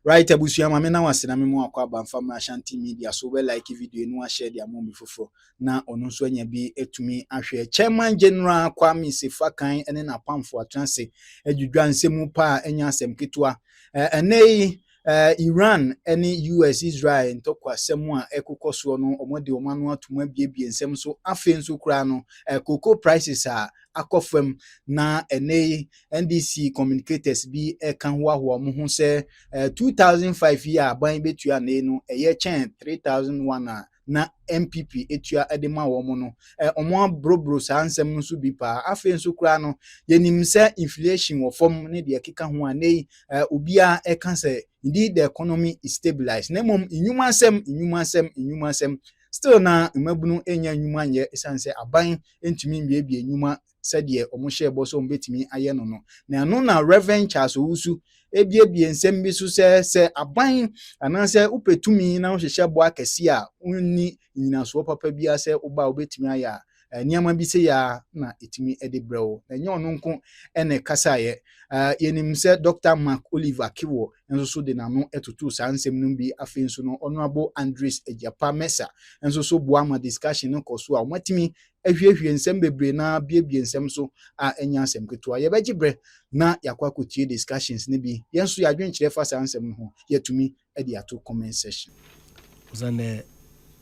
Right, abusuya mame na wase na memo akwa banfama Ashanti Media so we like video no share dia mom before na ono nso anya bi etumi ahwe chairman general Kwame Sefakan ene na pamfo atranse adwudwa nsemu pa anya asem ketwa enei Iran any US Israel ntokwa semu a ekokoso no omode omanu atuma biebie nsem so afen so kura no cocoa prices a akofam na enei NDC communicators bi ekan ho mo ho se 2005 year ban betua na enu eye chen 3001 na MPP etua edema wo mo no omo brobro sa nsem no so bi pa afen so kura no yenim se inflation wo fom ne de keka ho anei obia ekan se indeed the economy is stabilized na mom inyuma asem still na mmabunu enya nyuma nye esanse aban entumi mbiebie enyuma said omo share boso mbetimi aye no na no na Reverend Charles Owusu ebiebie nsem bi so se aban ananse upetumi na hwehye bo akese a unni nyinaso papa bia se uba obetimi aya niama bi se ya na etimi edebrewo na nyo no nko ene kasa ye yenim se Dr. Mark Oliver Kiwo enso so de nano etutu sa nsem no bi afen so no honorable Andres Ejapa Mesa enso so boama discussion no koso a matimi ehwiehwie nsem bebre na biebie nsem so a enya nsem keto ye begibre na yakwa kotie discussions ne bi yenso ya dwenkyere fa sa nsem no ho yetumi edi ato comment section was on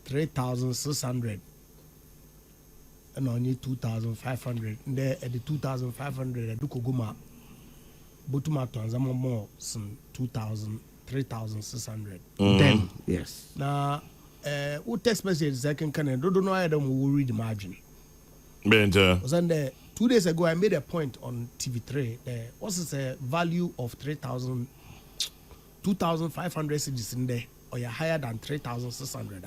3,600 and only 2,500 there at the 2,500 at Dukoguma Butuma Tanzamo more some 2,000 3,600 then yes now what text message second can don't know I don't read the margin was on there 2 days ago I made a point on TV3 what's the value of 2,500 cities in there or you're higher than 3,600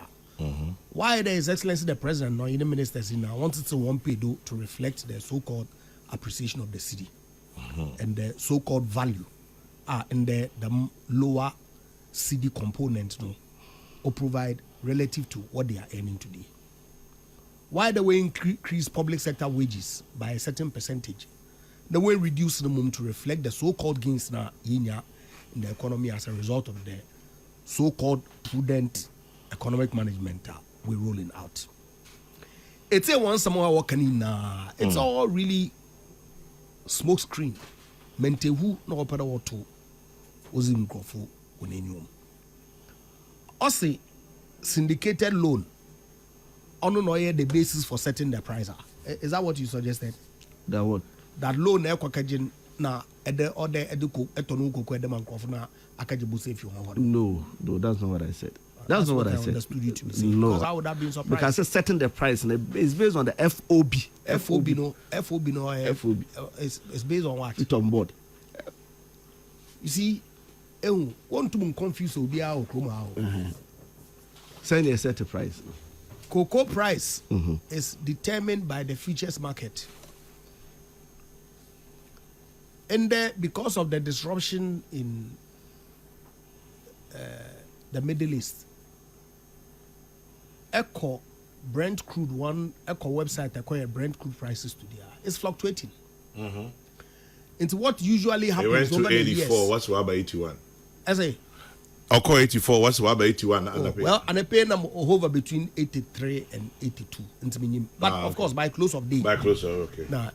why there is excellency the president or the ministers in now wanted to one pay to reflect the so-called appreciation of the city and the so-called value in the lower city component or provide relative to what they are earning today. Why the way increase public sector wages by a certain percentage, the way reduce the minimum to reflect the so-called gains na in the economy as a result of the so-called prudent economic management we're rolling out. It's a one someone working in it's all really smoke screen. Mente who no opera or two was in Grofo Unenium. Also, syndicated loan on the basis for setting the price. Is that what you suggested? that what That loan equakajin na ede order educo etonu koko edeman krofna akajibu say if you want. no that's not what I said. That's not what I said. Understood you to say. No, because I would have been surprised. because I said setting the price and it's based on the FOB. FOB no. FOB. It's based on what? It's on board. You see, want to confuse Obia or Kroma. Saying a set a price. Cocoa price is determined by the futures market. And because of the disruption in the Middle East, Echo Brent crude Echo website acquire Brent crude prices today is fluctuating. Into what usually happens it went to 84. years. What's what about 81? I say, I'll call 84. What's what about 81? well, and I pay them over between 83 and 82. But of course, by close of day. By close of okay. Nah,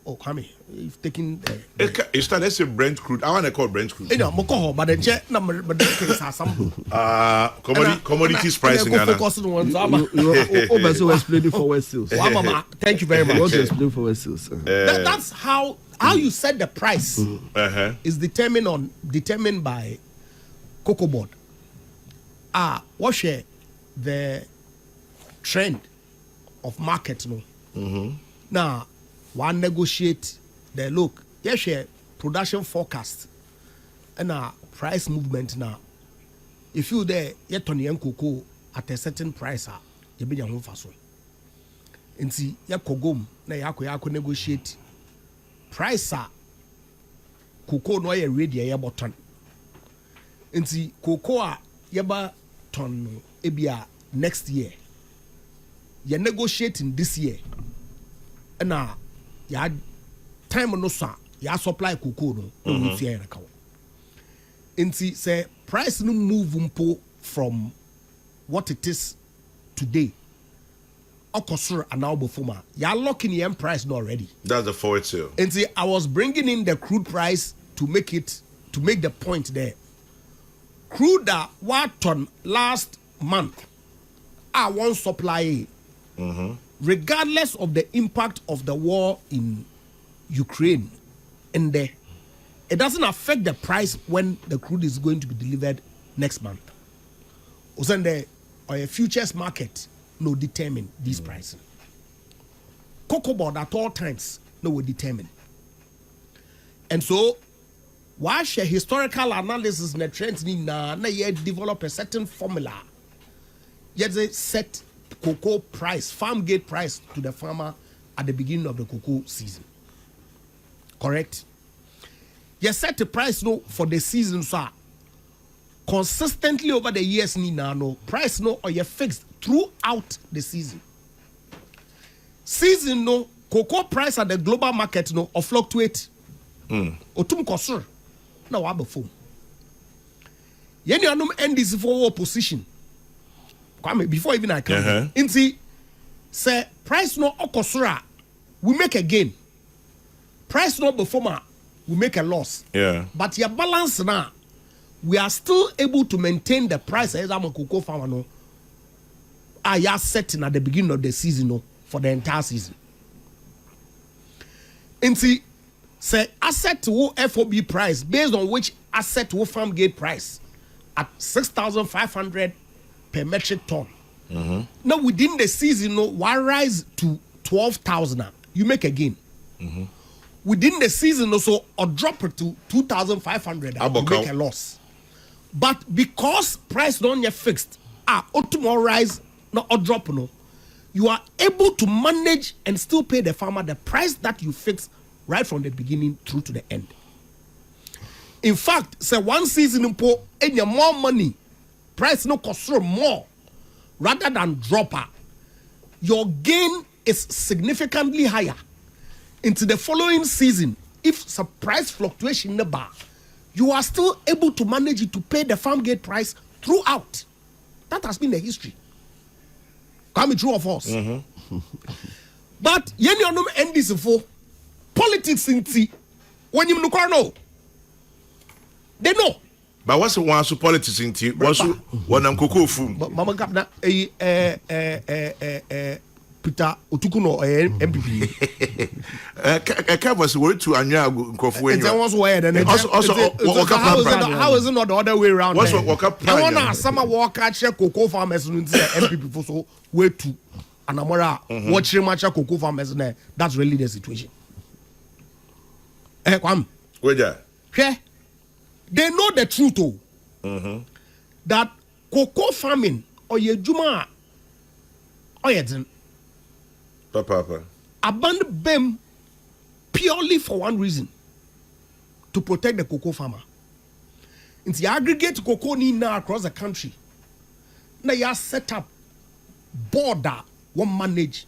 Kwame, you've taken. It's not let's say Brent crude. I want to call Brent crude. You know, but the check number, but the case has some. Commodities pricing. So explaining forward sales. Thank you very much. What to explain forward sales? That's how you set the price is determined by Cocoa Board. What share the trend of market now. One negotiate the look. Yes, production forecast and price movement now. If you there, yet on the cocoa at a certain price, you be your home fast. And see, ya kogum na yako negotiate price cocoa no ya ready ya button. And see, cocoa yaba ton ebia next year. You negotiating this year. And ya time no sa ya supply cocoa no we see na kawo nti say price no move mpo from what it is today okosoro and now before ya locking the end price no already. That's the forward sale. Nti I was bringing in the crude price to make the point there. Crude that what on last month I want supply regardless of the impact of the war in Ukraine and there, it doesn't affect the price when the crude is going to be delivered next month. Osende or a futures market no determine this price. Cocoa board at all times no will determine. And so why share historical analysis in the trends na yet develop a certain formula. Yet they set cocoa price, farm gate price to the farmer at the beginning of the cocoa season. Correct? You set the price no for the season, sir. Consistently over the years, no price no or you fixed throughout the season. Season no cocoa price at the global market no or fluctuate. Otum kosur na wabo phone. Yeni anum NDC for opposition. Kwame, before even I come inti say price no okosura we make a gain. Price no before we make a loss. Yeah. But your balance now, we are still able to maintain the price as I'm a cocoa farmer no. I are setting at the beginning of the season no for the entire season. Inti say asset to FOB price based on which asset to farm gate price at 6,500 per metric ton. Now within the season, no, why rise to 12,000? You make a gain. Within the season, also, or drop it to 2,500. You make a loss. But because price don't yet fixed, tomorrow rise, no, or drop, no, you are able to manage and still pay the farmer the price that you fix right from the beginning through to the end. In fact, say one season impo any more money, price no cost more rather than dropper. Your gain is significantly higher. Into the following season, if some price fluctuation in the bar, you are still able to manage it to pay the farm gate price throughout. That has been the history. Coming true of us. But yeni onum NDC for politics in tea. When you know, they know. But what's the one so politics in tea? What's one am cocoa food? Mama Gabna Peter Otukuno MPP. Was word to Anya Kofu. And that was where then also how is it not the other way around? What's what walk up? I wanna summer walk at cocoa farmers in MPP for so way to Anamora watching much cocoa farmers there. That's really the situation. Kwame. Where? They know the truth that cocoa farming or ye juma or ye Papa. abandon them purely for one reason, to protect the cocoa farmer. It's the aggregate cocoa need now across the country. Now you set up border, one manage,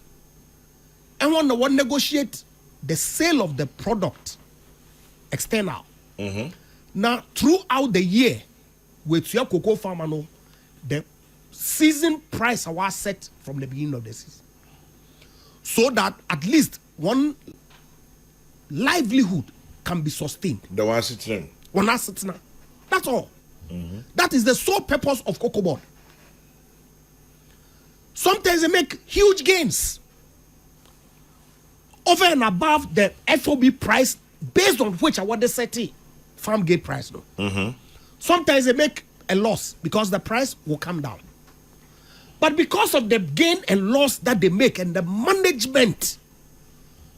and one negotiate the sale of the product external. Now throughout the year, with your cocoa farmer, no, the season price was set from the beginning of the season, so that at least one livelihood can be sustained. The one sitting. One asset now. That's all. That is the sole purpose of cocoa board. Sometimes they make huge gains over and above the FOB price based on which I want to set it. Farm gate price, no. Sometimes they make a loss because the price will come down. But because of the gain and loss that they make and the management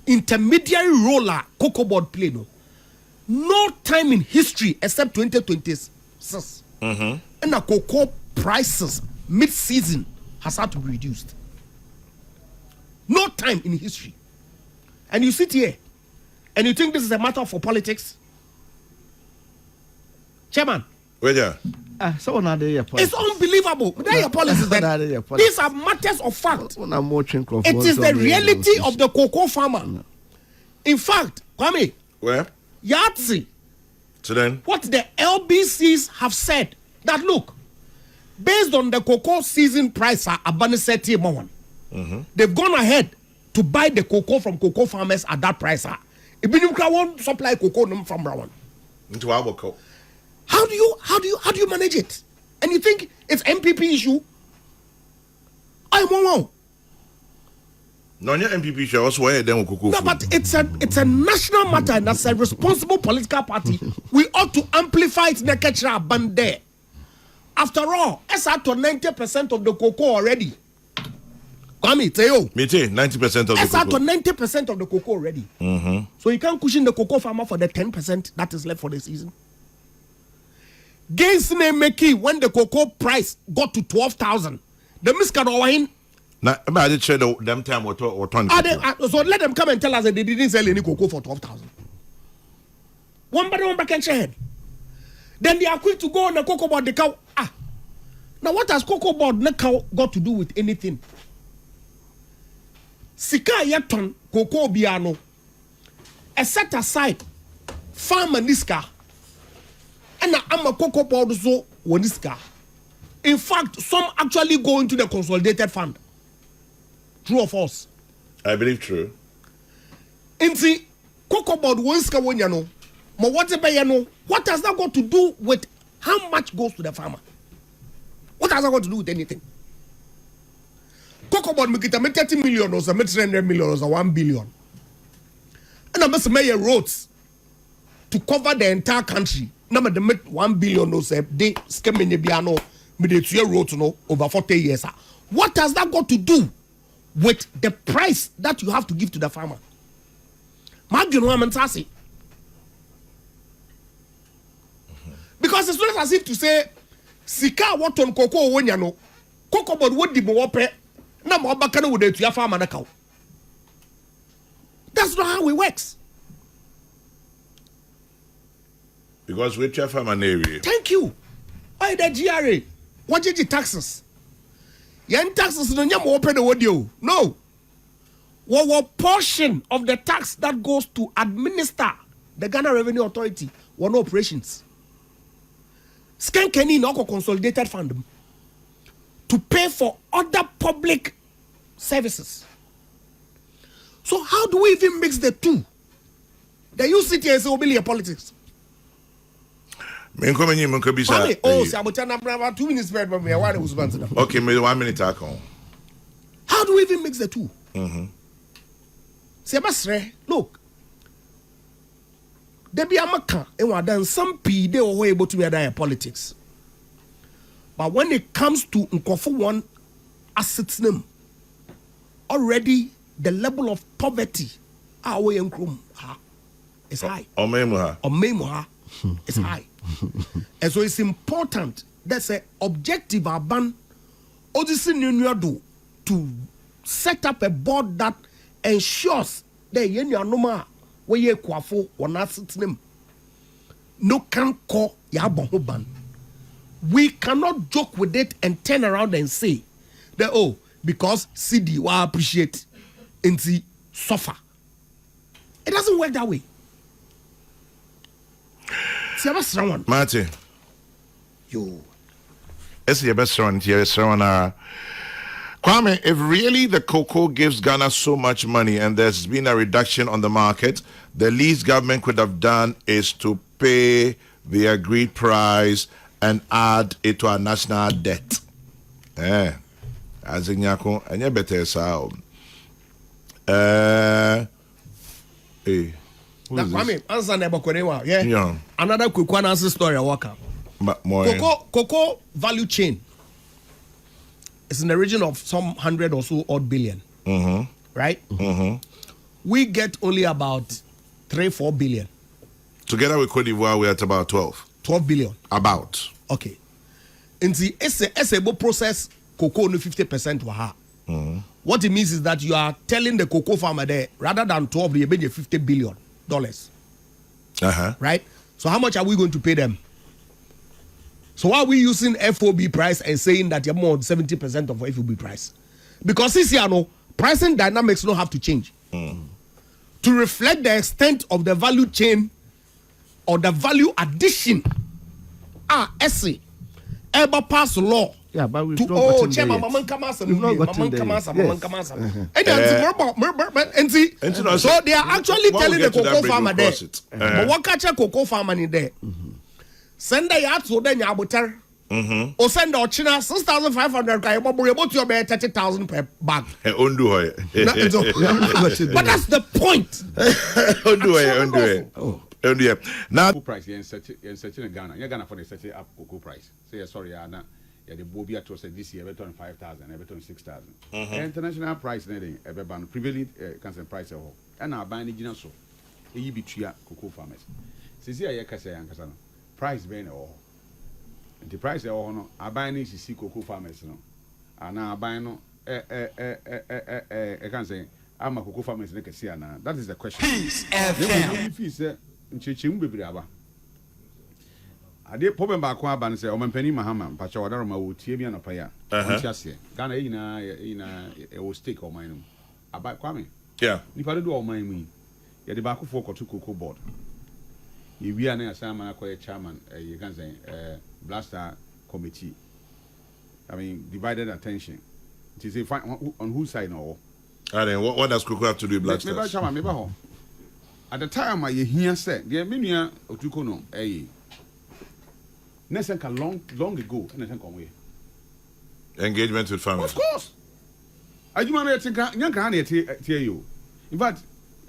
intermediary roller cocoa board play, no time in history except 2026 and the cocoa prices mid-season has had to be reduced. No time in history. And you sit here and you think this is a matter for politics? Chairman. So it's unbelievable. These are matters of fact. It is the reality of the cocoa farmer. In fact, Kwame, Where? Yahtzee. So then, What the LBCs have said that look, based on the cocoa season price, they've gone ahead to buy the cocoa from cocoa farmers at that price. If you won't supply cocoa from Brown, into our co. how do you manage it? And you think it's MPP issue? I won't. No, your MPP show also where then we No, but it's a national matter, and as a responsible political party, we ought to amplify it. Band there. After all, it's at 90% of the cocoa already. Kwame, tell you. Me too, 90% of the It's at cocoa. 90% of the cocoa already. So you can't cushion the cocoa farmer for the 10% that is left for the season. Gains make when the cocoa price got to 12,000. The miscadawine. Now, I did share them time or 20. So let them come and tell us that they didn't sell any cocoa for 12,000. One by one back and share. Then they are quick to go on the cocoa board the cow. Now what has cocoa board the cow got to do with anything? Sika yeton cocoa biano. A set aside farmer niska. And I'm a cocoa board so woniska. In fact, some actually go into the consolidated fund. True or false? I believe true. Inti cocoa board woniska wonyano. But what has that got to do with how much goes to the farmer? What has that got to do with anything? Cocoa board make 30 million or 300 million or 1 billion. And I must make roads to cover the entire country. Now they make 1 billion or say they scheme biano with the roads no over 40 years. What has that got to do with the price that you have to give to the farmer? Because it's not as if to say, Sika what on cocoa when you know, cocoa board would be more pay, no more back with it to your farmer. That's not how it works. Because we try farm an area. Thank you. Why the GRA? What did the taxes? Yen taxes no nyam open the audio. No. What portion of the tax that goes to administer the Ghana Revenue Authority were no operations? Scan Kenny no consolidated fund to pay for other public services. So how do we even mix the two? The UCT is obedient politics. Men come in, men could be sad. Oh, Sabotana, 2 minutes spread by me. Why was one? Okay, maybe 1 minute talk on. How do we even mix the two? Sebasre, look. There be a maka, and then some P they were able to be in politics. But when it comes to Nkofu one assets name, already the level of poverty away in Krum is high. Omemuha is high. And so it's important that's an objective ban to set up a board that ensures that you where you kwafo one assets name no can call yabon ban. We cannot joke with it and turn around and say that because CD will appreciate and suffer. It doesn't work that way. See, what's wrong? Marty. You. It's your best one here, Kwame, if really the cocoa gives Ghana so much money and there's been a reduction on the market, the least government could have done is to pay the agreed price and add it to our national debt. As in Yako, and you better sound. Kwame, answer never Korewa. Yeah. Another quick one answer story. I walk up. Cocoa value chain. It's in the region of some 100 or so odd billion. Right? We get only about 3-4 billion. Together with Cote d'Ivoire, we're at about 12 billion. About. Okay. In the SABO process, cocoa no 50% waha. What it means is that you are telling the cocoa farmer there, rather than 12, you pay $50 billion. Right? So how much are we going to pay them? So why are we using FOB price and saying that you're more than 70% of FOB price? Because this year, pricing dynamics don't have to change. To reflect the extent of the value chain or the value addition essay ever pass law. Yeah, but we've to not gotten chairman, there Mama yet. Kamasa, We've not Mama gotten there Kamasa, yet. Mama Kamasa. And see, so they are actually telling the cocoa farmer there. But what catch a cocoa farmer in there? Send the yacht so then you or send our China 6,500. We're about to be 30,000 per bag. But that's the point. Now, price in such in Ghana. You're Ghana for the setting up cocoa price. Say sorry, Anna. Yeah, the Bobia to say this year, Everton 5,000, Everton 6,000. International price, Everton prevailing cancer price. And now buying the so. You be tria cocoa farmers. Since here, I say, price being all. The price of all, I buy any see cocoa farmers. No, and now I buy no, I can't say, I'm a cocoa farmers. That is the question. Peace FM. Nchechemu bebre aba ade problem ba kwa aba ne se o mampani mahama pacha wadaro ma wo tie bia no pa ya ntiase Ghana yina e wo stake o man no aba Kwame yeah ni pa do o man mu ye de ba akofo koto cocoa board ye wi ana asama akoye chairman you can say blaster committee. I mean divided attention. It is a on whose side no. And then what does cocoa have to do with black stars? At the time I hear said, the Minia Otukono, Nesenka long ago, and I think away. Engagement with families. Of course. I do want to tell you. In fact,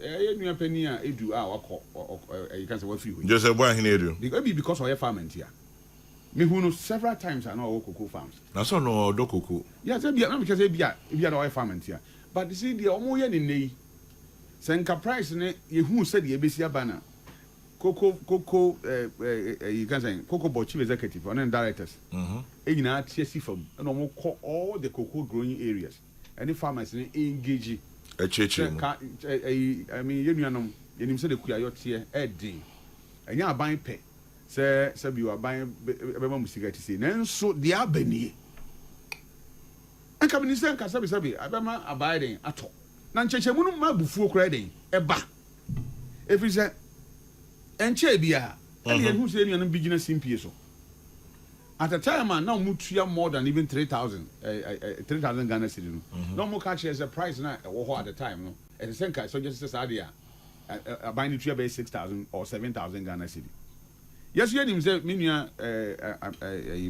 you penny, do our you can say what you just a boy here do. Because of your farming here. Me who know several times I know cocoa farms. That's all no do cocoa. Yes, because if you are our farming here. But you see, the Omoya in the Senka price ye who said ye be banner. Cocoa you can say cocoa board chief executive and directors. In our TSC firm and all the cocoa growing areas. Any farmers engage a church. I mean you say the kuya here day. And you are buying pay. Say you are buying music to say. Then so the abeni. And come in the sabi abema abiding at all. Na nchechemu no ma bufuo kra den eba every say enche bia and you who say you no business simpie so at the time now mutua more than even 3,000 Ghana cedi no no mo catch as a price na at the time no and the senka so just say dia buying the be 6,000 or 7,000 Ghana cedi. Yes you him say me nua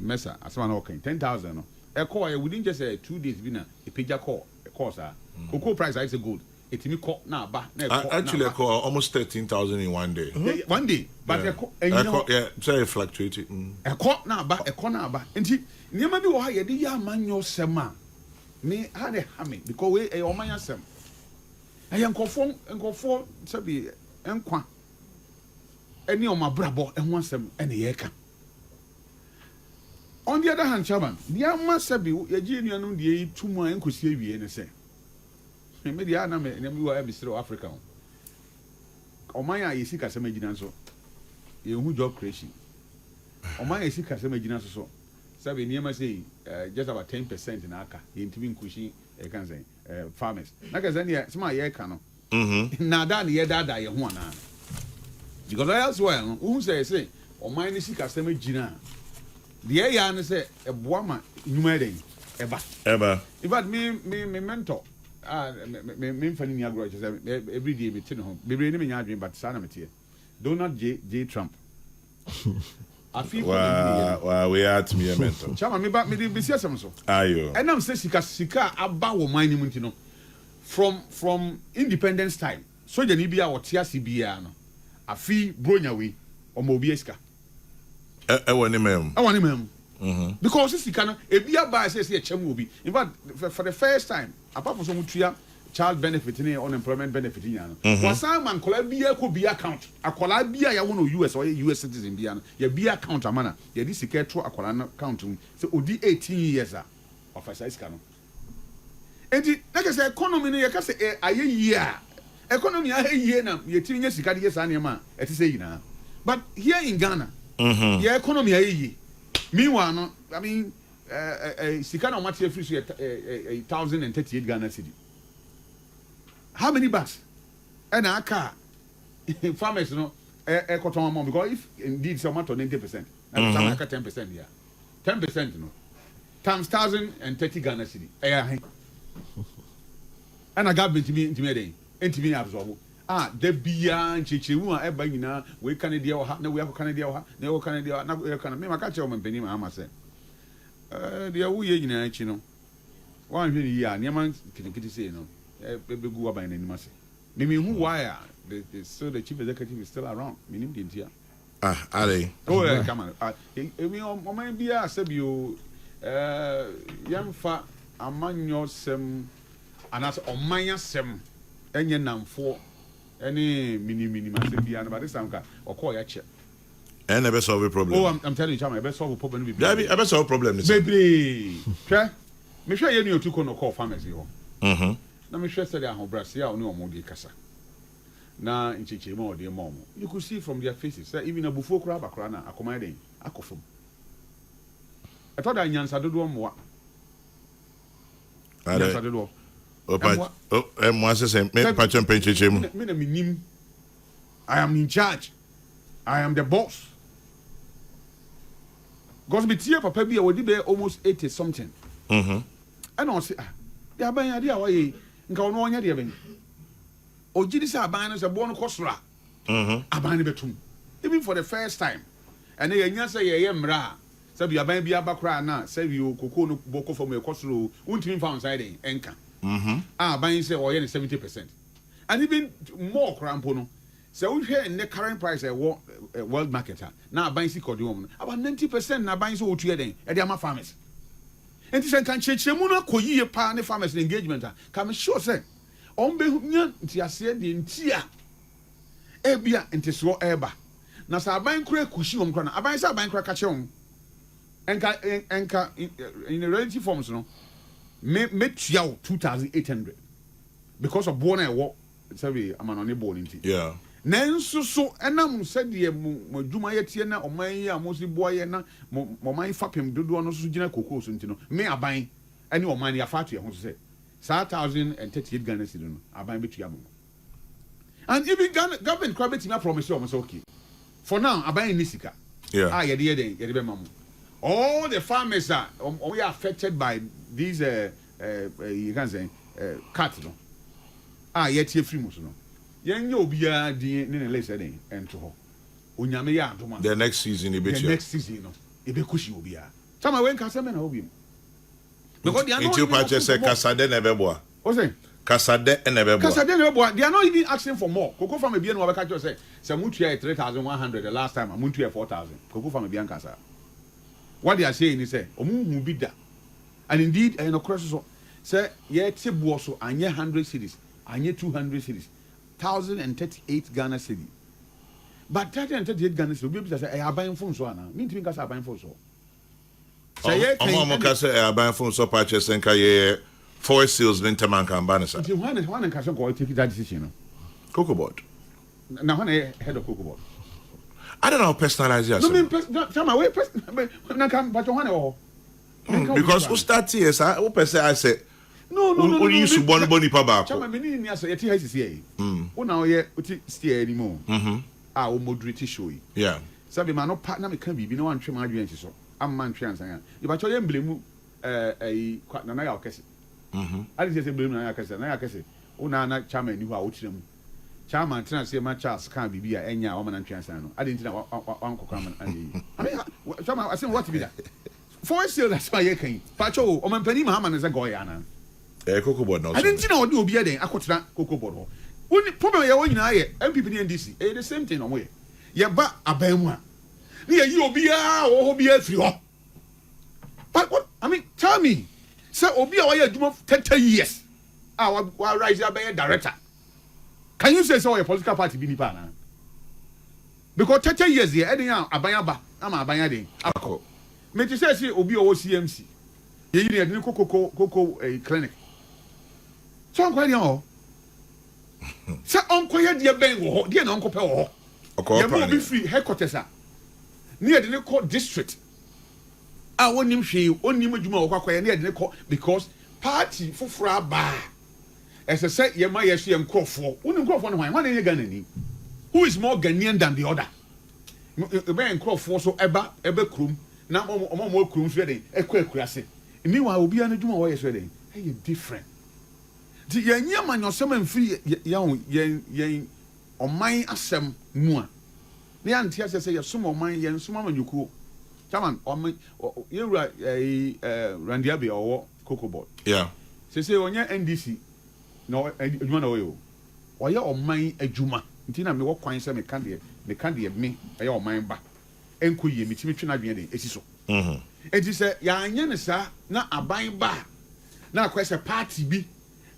mesa asema na okay 10,000 no e call within just 2 days bi na e pagya call course cocoa price I say gold it me call na ba na actually I call almost 13,000 in one day. One day but so fluctuated. E call na ba enti niam bi wo ha ye de ya amanyo sem a me ha de ha me because we e omanya sem e nkofo sabi enkwa eni omabrabo e ho asem e ne ye ka. On the other hand, Chairman, the Amasabi, a genuine the 2 months and could see you and say, maybe I am a Mr. Africa. O my I see Casamagina so. You job creation. O my I see Casamagina so. Sabi near say just about 10% in Aka, the intimate cushy, I can say, farmers. Like as any small year cano. Nada, the other die one. Because I as well, who say, O my I see Casamagina. The air say a woman numerating Ever. In fact, me mentor, me funny every day, me tin home. Maybe any dream, but Sana Matia. Donald J. Trump. I feel wow, we are to me a mentor. Chama me back me be some so. Ayo. And I'm saying Sika about mining, you know, from independence time. So the Libya or Tiasi Biano. A fee bronya we or Mobieska. I want him. Because this kind of a beer buy says a chum will be. In fact, for the first time, apart from some child benefit in unemployment benefit in was someone Columbia could be account. A Columbia, ya want US or US citizen be your beer account a manner. Ya this is a account. So, Odi 18 years of a size canon. And like I say, economy, I can say a year. Economy, a year now, you're 10 years, you can't get any man, as you say now. But here in Ghana, the economy a year. Meanwhile, no, I mean, Sikana Matia Fish 1,038 Ghana cedi. How many bus? And our car, farmers, no, cotton amount because if indeed someone to 90%, and some 10% yeah. 10% no. Times 1,030 Ghana cedi. And I got into me absorb. There be an chichimu eba nyina we Canada or na we Canada or na we Canada na we Canada. Me maka che o mpani ma ama se. Dia wo ye nyina chi no. Wan hwe ni ya niam kitikiti say no. Be gu aban n'anim ase. Me hu why so the chief executive is still around. Me nim di ntia. Ali. Oh yeah, come on. Me o man bia asebio yamfa amanyo sem anas omanya sem enye namfo any mini masem bia na but some ka okọ ya che And never solve a problem. oh I'm telling you chama I better solve a problem be I better solve a problem. Baby hwe me hwe ye ni otuko no call pharmacy ho na me hwe say ahon brase a oni omodi kasa na ncheche ma ode ma omo you could see from their faces say even abufuo kura bakura na akoma den akofom I thought that nyansa dodo mo nyansa dodo moi c'est me patron pencheche mu me na minim I am in charge I am the boss because me tie papa bi a wodi be almost 80 something and on say ya ban ya dia wa ye nka ono onya dia ben ojidi say aban no say bo no kosora aban ne betum even for the first time and ye nya say ye mra say bi aban bi abakra na say bi okoko no boko fam e kosoro untimi fa on side enka aban say oye 70% and even more crampo no so we hear in the current price a world market now aban si kodi about 90% na aban so otua den e dey ama farmers enti sen kan chechemu na koyiye pa ne farmers engagement come sure say on be nya nti ase de ntia e bia nti so eba na sa aban kura kushi won kura na aban sa aban kura ka che won enka in the relative forms no me tua 2,800 because of born I work sorry I'm on born nti yeah nanso so enam said ye mo dwuma ye tie na oman yi a mo si boye na mo man fapem dodo no so gina kokoo so ntino me aban ani oman ya fatu ye ho so say 1,038 Ghana cedi no aban betua mo and even government crabbe me promise you so okay for now aban ni sika yeah ye de be mamo all the farmers are we are affected by these you can say cut no ye tie free mo so no yen yo bia di ne lese den ento ho onyame ya adoma the next season e be the next season no e be kushi obia sama wen ka seme na obi because they are not into patch say kasade na beboa o say kasade na beboa they are not even asking for more koko farm bia no we ka say mutua 3,100 the last time mutua 4,000 koko farm bia nkasa what they are saying is say omu bi da and indeed no cross so say ye tibuo so anye 100 cities anye 200 cities 1,038 Ghana cedi. But 1,038 Ghana cedi, we be say I buy phone so na. Me think I buy phone so. Say can say I buy phone so purchase and ka four sales in Taman kan ban sa. One can go take that decision. Cocoa board. Now when head of cocoa board. I don't know personalize yourself. No me some way na kan but one o. Because who start here sir, who person I say no only su boni pa ba ko chama me ni asa yeti hasi here una oye uti steer ni mo o moderate show yi yeah sabi ma no pa na me kan bibi na wan twe ma adwen nti so amma ntwe ansan ya you ba cho ye mblemu na ya okese ali se mblemu na ya kese una na chama ni ho a wotire mu chama tena se ma Charles kan bibi a enya o ma na ntwe ansan no adi nti na wan kokwa ma ayi chama asin what be that for sale that's why you can pacho o man pani ma ma na se go ya na cocoa board no I didn't know what be den akotena cocoa board ho woni problem ye won nyina ye MPP ni NDC the same thing on way ye ba aban mu a ni ye yi obi a wo ho bi afiri ho but what I mean tell me say obi a wa ye aduma 30 years wa rise aban director can you say so your political party bi ni pa na because 30 years here eden aban aba ama aban den akọ me ti say obi o CMC ye yi ni cocoa clinic so on kwani ho se on koye de ben wo ho de na on kopɛ wo ho ye mo be free headquarters a ne ye de ne call district a wonim hwe onim adwuma wo kwakoye ne ye de ne call because party fofora ba ese se ye ma ye hwe nkrofo wonim nkrofo no hwan ne ye Ghana ni who is more Ghanaian than the other? Ben crop for so eba krum na more krum ready ekwase. Meanwhile obi an adwuma wo yes ready. Hey different. Ti yenya man yosem amfiri yen oman asem mu a. Ne antia say yesom oman yen som amanyukuo. Chairman oman yewura Randiabe owo Cocoa. Yeah. Say onye NDC no adwuma na wo yo. Oye oman adwuma. Nti na me wo kwan se me ka de me eye oman ba. Enko ye mitimi twe na dwen de esi so. Enti se ya anya ne sa na aban ba na kwese party bi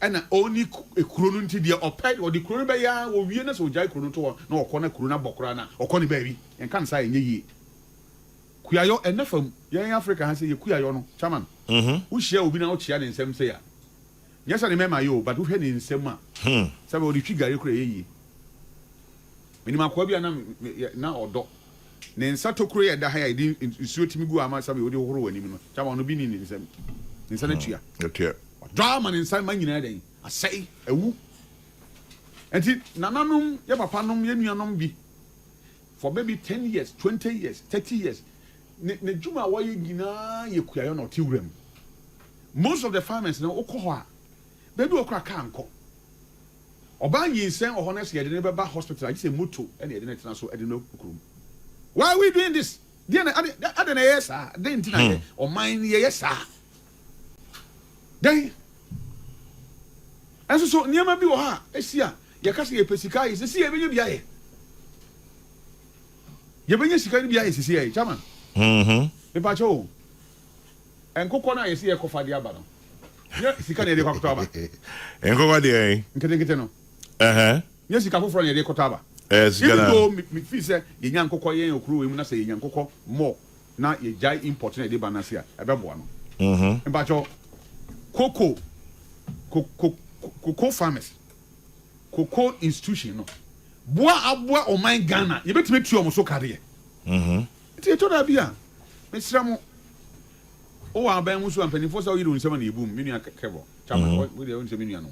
na oni ekuro no nti de oped o de kuro be ya wo wie na so jai kuro no to na okọ na kuro na bokora na okọ ne ba bi en kan sa enye yi kuyayo enafam yan Africa ha se ye kuyayo no chairman wo hia obi na wo chia ne nsem se ya nyesa ne mema yo but wo hwe ne nsem a sabe o de twi gare kuro ye yi minima kwa bia na odo ne nsa tokuro ye da ha ya di nsuo timi gu ama sabe o de horo wani no chairman no bi ni nsem nsa na tua Okay. Drama inside my nyina I say ewu enti nananom ye papa nom ye nuanom bi for maybe 10 years 20 years 30 years ne juma wa ye gina ye kuayo no tiwrem most of the farmers no okoho a bedu okra ka anko oba yinsen ohonest ye de ne beba hospital I say moto ene ye de ne tena so ede no kurum. Why are we doing this? Dey na ade na yes ah dey ntina ye o man ye yes ah then so niema bi wo ha esia ye ka se ye pesika ye se ye benye bia ye benye sika ni bia ye se ye chairman me pa cho enkoko na ye se ye kofa dia ba no ye sika na ye de kwakuto aba Enkoko de nkete no ye sika foforo na ye de kwakuto aba sika na me fi se ye nya nkoko ye okuru we mu na se ye nya nkoko mo na ye jai import na ye de ba na se a ebebo no me pa cho cocoa farmers, cocoa institution no. Boa oman Ghana. You betime tu omo so career. Ti to da bia. Mesra mo. O wa ban musu ampani fo so yiri onsema na yebum. Minu akebo. Chama we de onsema minu ano.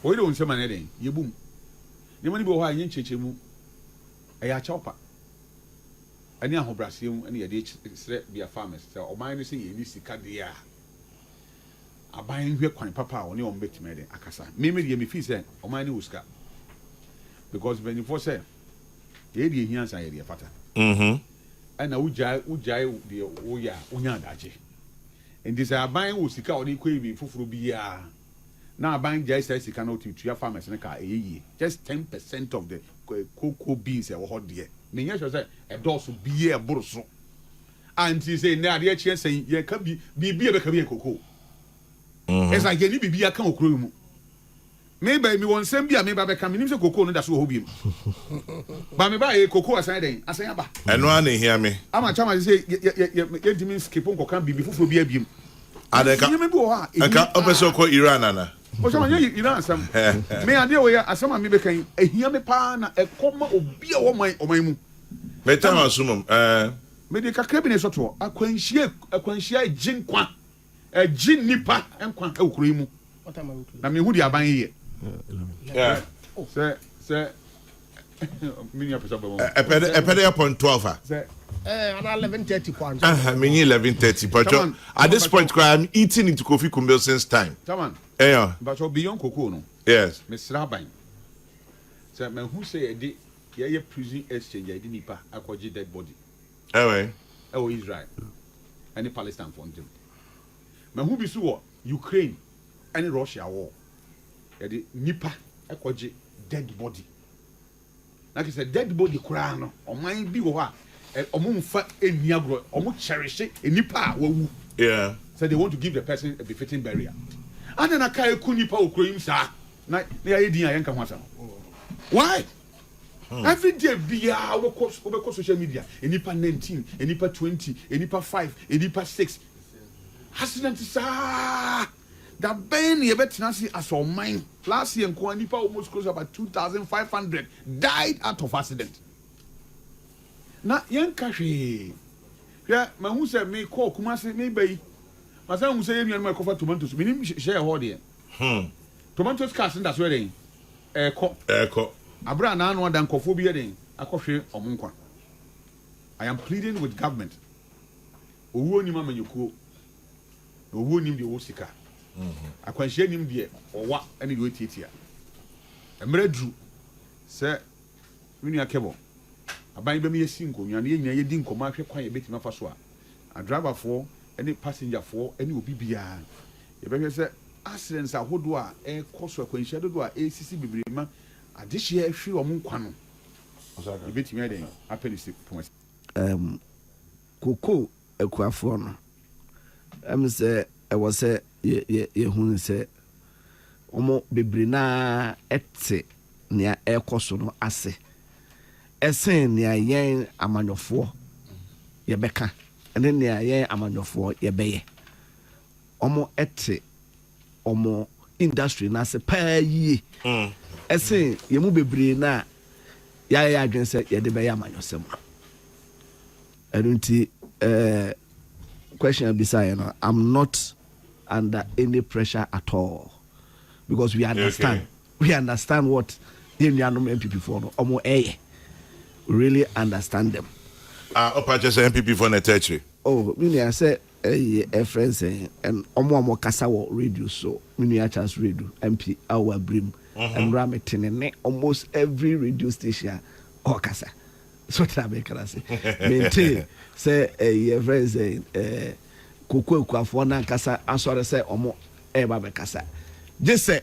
O yiri onsema na den yebum. Ne mani bo ho a yen chechemu. Eya chopa. Ani ahobrase mu ani ye de sre bia farmers. So oman ni se ye ni sika de a. Aban hwe kwan papa oni on betime de akasa me de me fi say o man ni uska because when you for say ye de hian san ye de fata ana ujai de oya onya daje and this aban usika oni ko ebi foforo bi ya na aban jai say sika na otutua farmers na ka eyeye just 10% of the cocoa beans e wo ho de me nya say e doso bi ye boroso anti say na de chie say ye ka bi e be ka bi cocoa. It's like any baby I can't grow. Maybe me one same be maybe I can mean cocoa no that's what hobby. But me buy a cocoa aside I say aba. And one hear me. I'm a chama say ye mean skip on can be before be a beam. I can't open so called Iran ana. O chama ye Iran some. Me ade we asama me be kan e hia me pa na e koma obi a wo man mu. Me time asumum me de kakra bi ne soto akwanhia jinkwa jin nipa enkwa okuro mu na me hu di aban ye se minya pesa ba mo epede upon 12 se and 11:30 pounds me 11:30 but at this point I'm eating into coffee kumbe since time chairman but so beyond cocoa no yes me sra ban se me hu say ye prison exchange ye di nipa akwaji dead body Israel and Palestine for them. Me who be so Ukraine and Russia war. The nipa ekwaje dead body. Like I said, dead body kura no. O man bi wo ha. Omo mfa eniagro. Omo cherish nipa wawu. Yeah. So they want to give the person a befitting burial. And then akai ku nipa okroyim sa. Na ye din ayenka ho asa. Why? Every day bia we ko social media. Enipa 19, enipa 20, enipa 5, enipa 6. Accident sir that ben ye betina see as all mine last year nipa almost close about 2,500 died out of accident na yen kahwe ya ma hu se me call kuma se me bai ma say hu se ye nuan ma kofa tomatoes me nim share ho de tomatoes cast nda so dey eko abra na no dan kofo bi eden akɔhwe omunkwa. I am pleading with government. Owo nim amanyuko. Owo nim de wosika. Akwanhye nim de owa ene de otietia. Emre dru se wini akebo. Aban be me yesi nkonwa na yenya yedi nkoma ahwe kwan ye betima fa so a driver for any passenger for any obi bia. Ye be se accidents ahodo a koso akwanhye dodo a sisi bibrema adehye ahwe omunkwa no. Ye betima den apelisi promise. Koko ekuafo no say I was say ye hu say omo bebre na ete nea ekoso no ase esen nea yen amanyofo ye beka ene nea yen amanyofo ye beye omo ete omo industry na se pa yi esen ye mu bebre na ya adwen say ye de beye amanyosem Adunti question beside I'm not under any pressure at all because we understand we understand what the MPP for no we really understand them. Opa just MPP for the oh I say a friend saying and omo kasa wo radio so mini chance radio MP our brim and rametin and almost every radio station or kasa. So that I can say, maintain say a friend saying, Kuku Kwafo na kasa, and so I say, Omo Eba Kasa. Just say,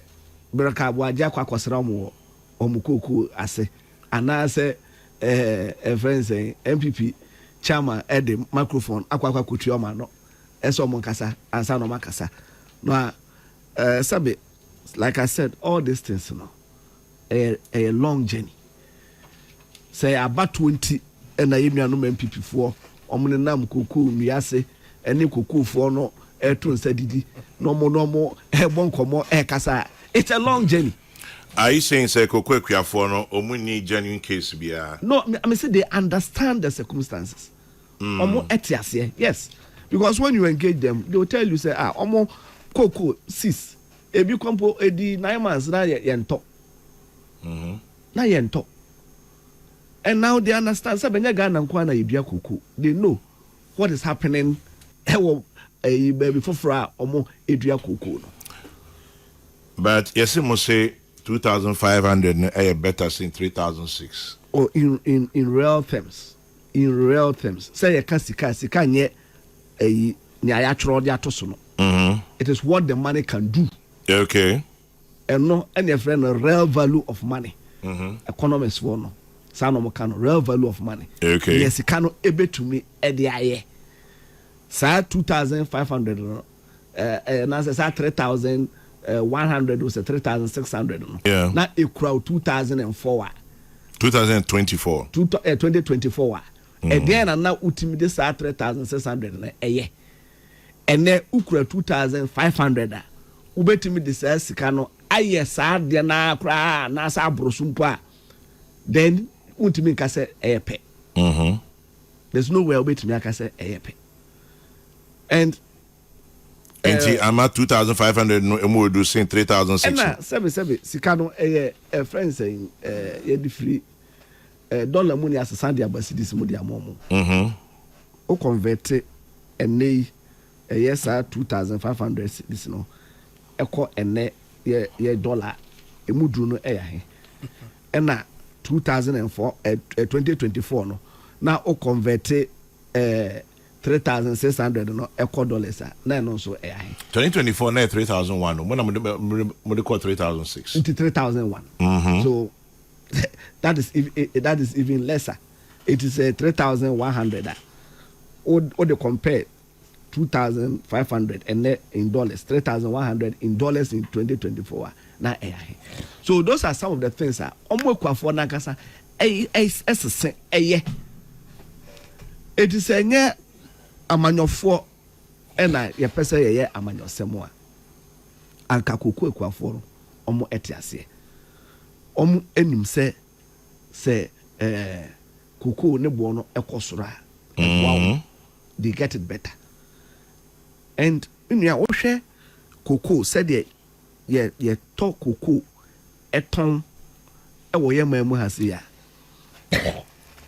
Beraka Wajakwa Kwasramu, Omukuku, I say, and I say, a friend saying, MPP, Chama, Eddie, microphone, Aqua Kutrioma, no, Eso Monkasa, and Sano Makasa. No, Sabi, like I said, all these things, no, a long journey. Say about 20 and I no MPP for omunenam kuku miase ene kuku for no etun sadidi no more ebon komo kasa. It's a long journey. Are you saying say Koko Ekuafo no omuni genuine case bia? No, I mean say they understand the circumstances. Omo etiase. Yes. Because when you engage them, they will tell you say omo Koko sis ebi kompo edi 9 months na yento. Na yento. And now they understand. They know what is happening. But yes, you must say 2,500 better since 3,006. Oh, in real terms, say a sika nye it is what the money can do. Okay. And no, any friend, a real value of money. Economists for no. Sanomo kano real value of money. Okay. Yes, kano ebe to me aye. Sa 2,500 na sa 3,100 or 3,600 no. Yeah. Na e crowd 2004. 2024. 2024. And then na utimi de sa 3,600 na eye. Ene ukura 2,500 ubetimi de sa sika no aye sa de na kra na sa brosumpo a then untimi ka say eyepe. There's no way ubetimi ka say eyepe. And I'm at 2,500 no emu do saying 3,600. Na seven sika no a friend saying ye di free dollar money as Sunday abasidis mo dia momo. O convert ene yes 2,500 this no eko ene ye dollar emu duru no ya he. Na 2004 2024 no na o convert 3,600 no equal dollars na no so 2024 na 3,001 no when I'm call 3,006 into 3,001. So that is even lesser. It is 3,100 or they compare 2,500 and in dollars 3,100 in dollars in 2024 na so those are some of the things omo kwafo na kasa it is a amanyofo ena ye pese ye amanyosemo a anka Koko Ekuafo no omo etiase omo enim se Koko ne bo no ekosora wow they get it better. And nua wo hwe Koko said ye talk Koko eton ɛwɔ yɛ man mu ha se ya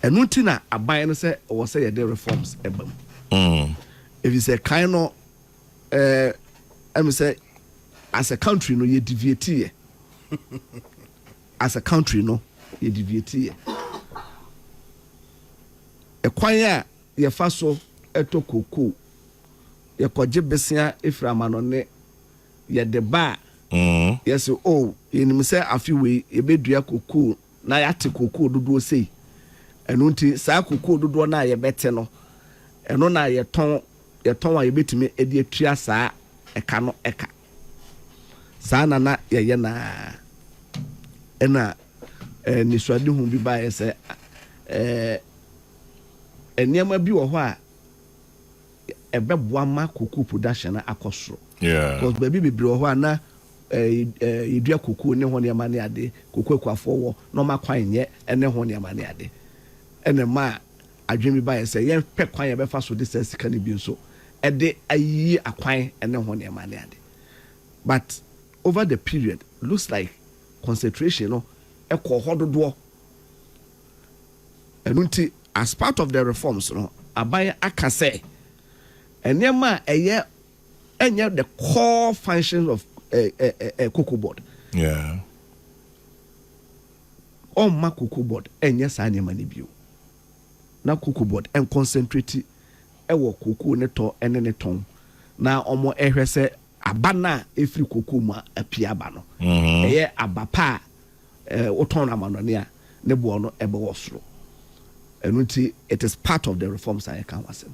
ɛno nti na aban no sɛ ɔwɔ sɛ yɛde reforms ɛba mu if you say kind no say as a country no yɛ deviate as a country no yɛ deviate ɛkwan a yɛfa so ɛtɔ koko yɛkɔgye besia efiri amanɔne yɛde ba yɛsɛ oh yɛnim sɛ afi wei yɛbɛdua koko na yɛate koko dodoɔ sei ɛno nti saa koko dodoɔ na yɛbɛte no ɛno na yɛtɔn a yɛbɛtumi ɛde atua saa ɛka no ɛka saa na yɛyɛ na ɛna nisuade hu bi ba yɛ sɛ nneɛma bi wɔ hɔ a ɛbɛboa ma koko production na akɔ soro because baabi bebree wɔ hɔ a na yɛdua koko ne ho nneɛma ne ade koko akuafoɔ wɔ na ɔma kwan nyɛ ɛne ho nneɛma ne ade ɛna ma adwene bi ba yɛ sɛ yɛpɛ kwan yɛbɛfa so de sɛ sika no bi nso ɛde ayi akwan ɛne ho nneɛma ne ade but over the period looks like concentration no ɛkɔ hɔ dodoɔ ɛno nti as part of the reforms no aban aka sɛ nneɛma a ɛnyɛ the core functions of cocoa board ɔmma cocoa board ɛnyɛ saa nneɛma no bio na cocoa board and concentrate ɛwɔ cocoa ne tɔ ɛne ne tɔn na ɔmo ɛhwɛ sɛ aba na efiri cocoa mu apie aba no ɛyɛ aba pa wotɔn amanɔne a ne boɔ no ɛbɛwɔ soro ɛno nti it is part of the reforms a yɛka ho asɛm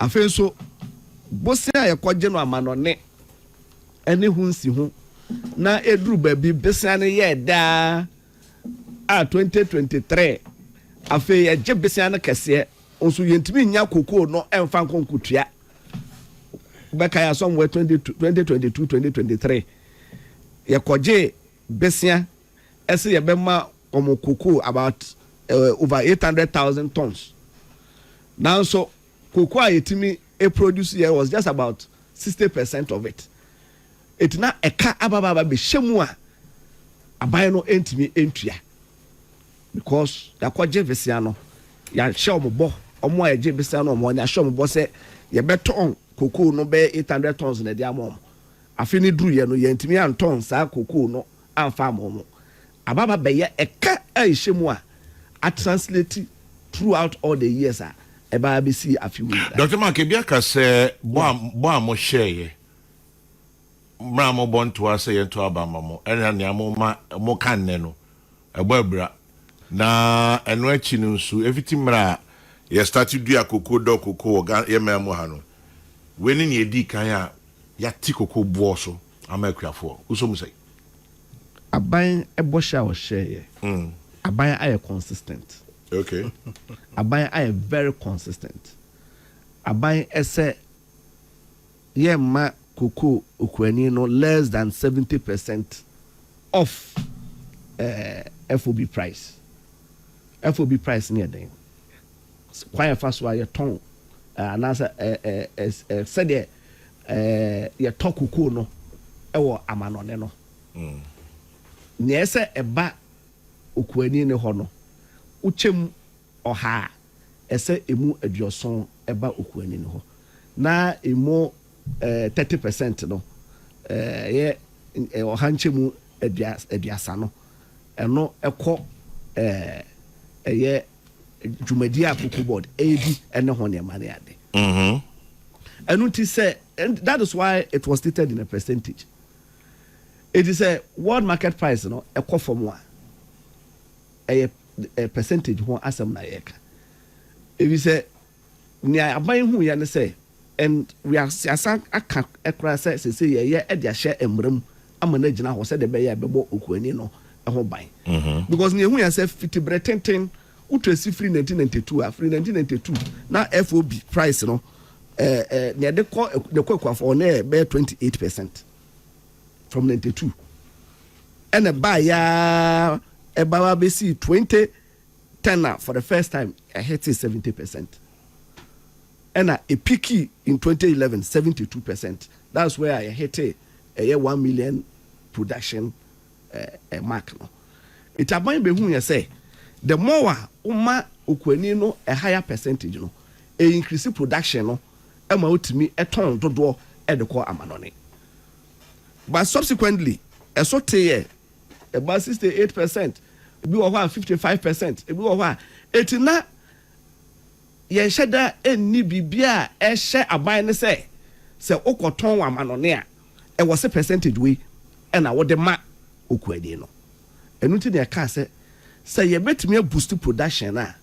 afei nso bosi a yɛkɔgye no amanɔne ɛne ho nsi ho na eduru baabi besia ne yɛ daa a 2023 afei yɛgye besia no kɛseɛ nso yɛntumi nya kokoo no ɛmfa nkonkotua bɛka yɛ somewhere 2022 2023 yɛkɔgye besia ɛsɛ yɛbɛma ɔmo kokoo about over 800,000 tons now so kokoo a yɛtumi produce here was just about 60% of it it na ɛka ababa bɛhyɛ mu a aban no ɛntumi ɛntua because yakɔgye besia no yɛahyɛ ɔmo bɔ ɔmo a yɛgye besia no ɔmo yɛahyɛ ɔmo bɔ sɛ yɛbɛtɔn kokoo no bɛyɛ 800 tons na ɛde ama ɔmo afi ne duru yɛ no yɛntumi antɔn saa kokoo no amfa ama ɔmo ababa bɛyɛ ɛka a ɛhyɛ mu a translate throughout all the years a ɛbaa bɛsi afi wei Dr. Mark ebiaka sɛ bo a mo hyɛɛ mra mo bonto ase yento abama mo ɛna nea mo kan ne no ɛbɔ abra na ɛno akyi no nso everything mra yɛ start dua kokoo dɔ kokoo yɛ ma mo ha no weni ne edi kan a ya ti kokoo bo so ama akuafo uso mu sɛ aban ɛbɔ hye a ɔhyɛɛ aban ayɛ consistent okay aban ayɛ very consistent aban ɛsɛ yɛ ma cocoa okuani no less than 70% of FOB price. FOB price near them. Quite fast while you ton anasa said ye talk cocoa no ewo amanone no. Near say a ba okuani ne ho no. Uchem oha ese emu aduoson eba okuani ne ho. Na emu 30% no ye ohanche mu aduasa no eno ekọ ye dwumadi akoko board edi ene ho ne mane ade enu ti say, and that is why it was stated in a percentage. It is a world market price no ekọ from one a percentage ho asem na yeka if you say ni aban hu ya ne say and we are siasa aka ekra say ye e dia hye emram amana gina ho say de be ya bebo okuani no ho ban because ni hu ya say fiti bretenten utresi free 1992 a free 1992 na FOB price no ne de kwakwa na be 28% from 92 and a buy ya e ba be see 2010 for the first time I hit 70%. And a peaky in 2011, 72%. That's where I hit a 1 million production mark. No. It aban be who you say the more uma okwani no a higher percentage no e increase production no e ma otimi e ton dodo e de ko amanone. But subsequently so teye about 68%, be over 55%, be over 89. Ye sheda enni bibia e hye aban ne say okoton amanone a e was a percentage we e na wo de ma okwani no. Enu ti de ka say ye betimi boost production na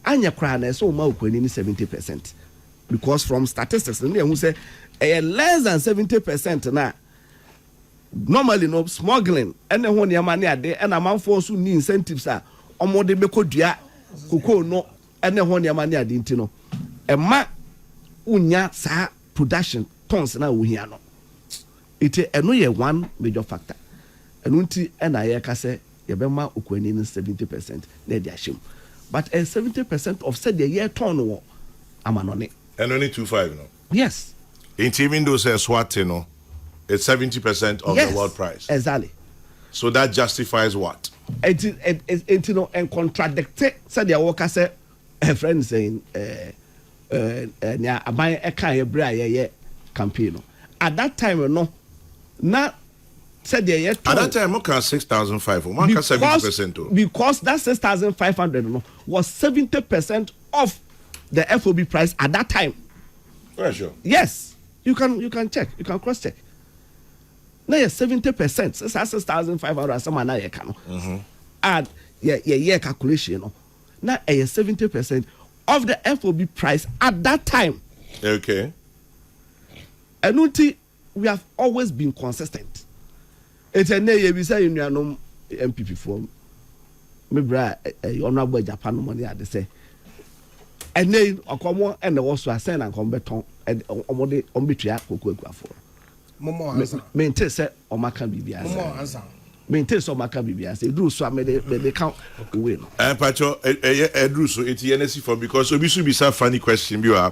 anya kra na so ma okwani ni 70%, because from statistics no who say less than 70% na normally no smuggling and ho ne ma ne ade and amanfo so ni incentives a omode bekodua koko no and ho ne ma ne ade ntino e ma unya sa production tons na wo hia no ite eno ye one major factor enu nti na ye ka say ye be ma okwani ni 70% na dia him, but 70% of said the year ton wo amanone and only 25 no. Yes, even though say swat no, it's 70% of the world price. Exactly. So that justifies what? It no and contradict said the worker say a friend saying nya aban e kan ebra ye campaign. At that time no na said the year at that time okay 6,500 one can 70%. Because that 6,500 no was 70% of the FOB price at that time. Yeah, sure. Yes. You can check, you can cross check. Now 70%, 6,500 some na ye can. And yeah calculation no. Now 70% of the FOB price at that time. Okay. And we have always been consistent. It's a nay we say you know MPP form. Me bra honorable Japan money at the say. And then okomo and also ascend and come beton and omode ombetua koko ekuafo. Momo answer. Maintain say omaka bibia. Momo answer. Maintain so omaka bibia say do so me dey count away no. Pacho do so it NDC for because obi should be some funny question bi wa.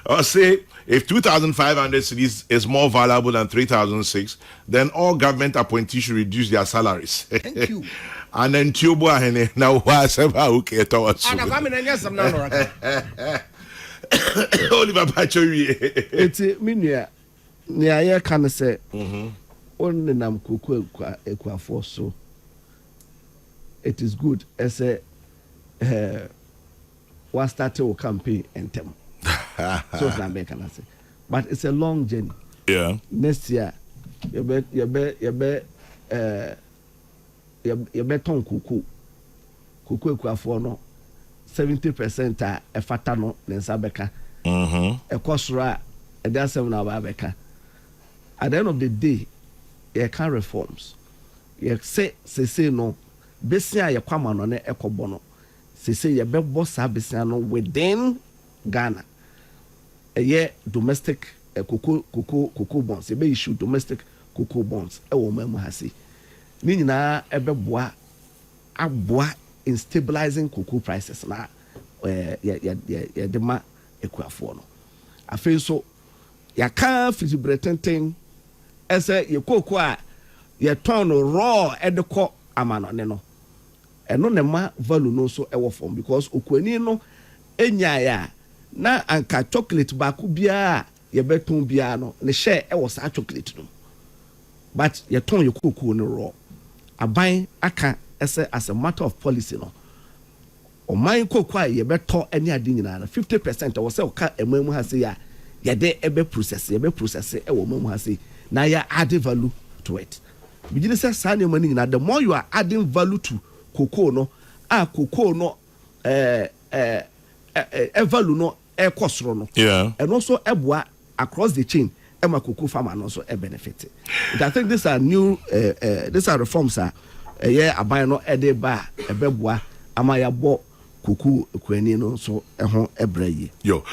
Or say if 2,500 cedis is more valuable than 3,006, then all government appointees should reduce their salaries. Thank you. And then Tiobo ahene now was about okay towards. Ana Kwame na nyasam na no raka. Oliver Pacho wi. Eti minua ne aye kan say on nam koko ekuafo so it is good as a one started a campaign and them. So can I say, but it's a long journey. Yeah. Next year, you bet on kuku ekuafo no 70% a fata no nensa beka. A kosra a dasem na beka. At the end of the day, you can reforms. You say no, besia ya kwama no ne ekobono. Say you be boss besia no within Ghana. A year domestic cocoa bonds. You be issue domestic cocoa bonds. E wo memu hasi. Ni nyina ebe boa aboa in stabilizing cocoa prices na ya dema ekuafo no. Afen so ya kan fitibretenten ese ye cocoa a ye turn raw edeko amanone no. Eno ne ma value no so ewo form because okwani no enya ya na anka chocolate ba ku bia ye beton bia no ne share ewo sa chocolate no. But ye turn ye cocoa no raw. Aban aka ese as a matter of policy no. O man cocoa ye beto any ade nyina 50% o se o ka emamu ha se ya ye de ebe process ewo mamu ha se na ya add value to it. Bigini say sa ne mani nyina the more you are adding value to cocoa no cocoa no value no kosoro no. Yeah. And also eboa across the chain ema cocoa farmer no so benefit. I think these are new these are reforms yeah aban no ede ba ebeboa ama ya bo kuku kwani no so ehon ebrayi. Yo